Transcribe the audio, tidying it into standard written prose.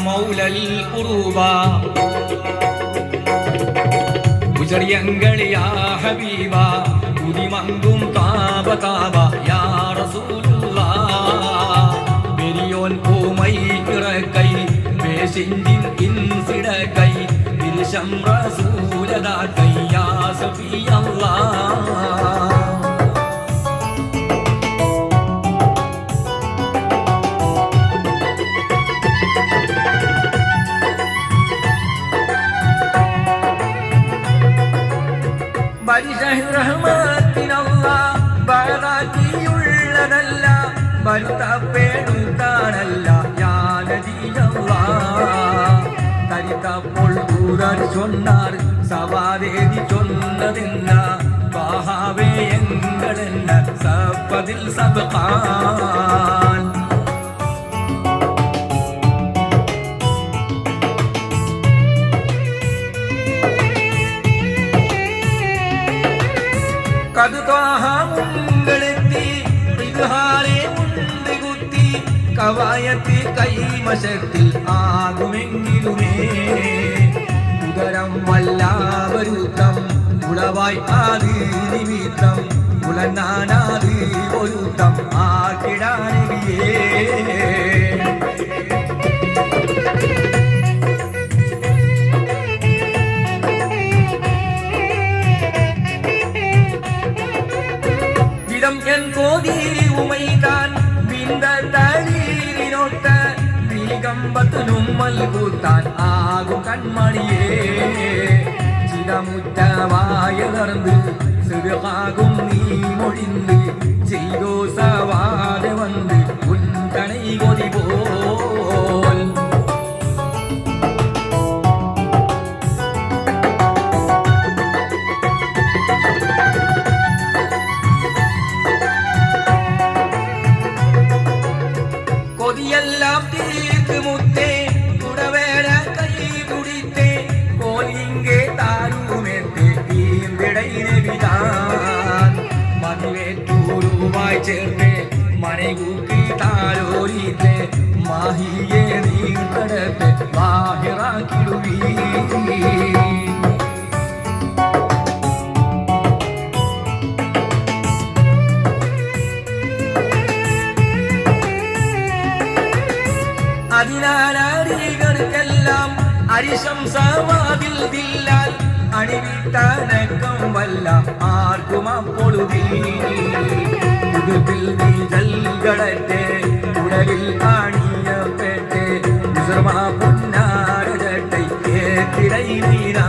مولى القروبا ഉജറിയങ്ങളി യാ ഹബീബ ഉദിമങ്കും താബ താബ യാ റസൂലുള്ളാഹ് പെരിയോൻ പൂമൈ ഇറക്കൈ പേശിഞ്ചിൻ ഇൻസിടക്കൈ ഇൽശം റസൂലദാക്കൈ യാ സഫിയല്ലാഹ് റഹ്മത്തിനല്ല ബറകിയുള്ളതല്ല ബരുത്തപ്പേടുത്താനല്ല യാ നബിയല്ലാഹ് തരിത്തപ്പോൾ ഖുർആൻ சொன்னார் സവാദേവി ചൊന്നതെന്ന ബഹാവേ എങ്ങളെന്ന സഫദിൽ സബ്ഖാൻ കതുതാഹമുങ്ങളെത്തി ഇദ്ഹാരെ മുന്തികുത്തി കവായത്തി കൈമശത്തിൽ ആകുമെങ്കിലുമേ ഉദരം വല്ലാവരുത്തം ഉളവായി ആദി നിമിത്തം ഉലനാനാദി ഒരുത്തം ആക്കിടാനവിയേ என் கோதி உமைதான் விந்த தளீரினொட்ட வீகம்பத்து நும்மல் கூத்தான் ஆகும் கண்மணியே சிதமுத்தவாயலர்ந்து சிறுகாகும் நீ மொழிந்து செய்தோ சவாத வந்து உன் தனை கொதி போல் கொதியெல்லாம் தீர்த்து முத்தே குடவேட கை குடித்தே கோல் இங்கே தாருமேத்தே தீர்ந்திடை நெவிதான் மதிவேற்றூருவாய் சேர்த்தே மனை கூட்டி தாரோரித்தே மாகியே நீர் தடத்தே வாகிராக்கிடுவீ അതിനാലടികൾക്കെല്ലാം അരിശംസവാതിൽ ദില്ലാൽ അണിവിട്ടനക്കം വല്ല ആർക്കും അപ്പൊഴുതിൽ നീ ജൽകടത്തെ ഉടലിൽ അണിയപ്പെട്ടെ പൊന്നാരട്ടെ ഏത്തിടൈ നീരാ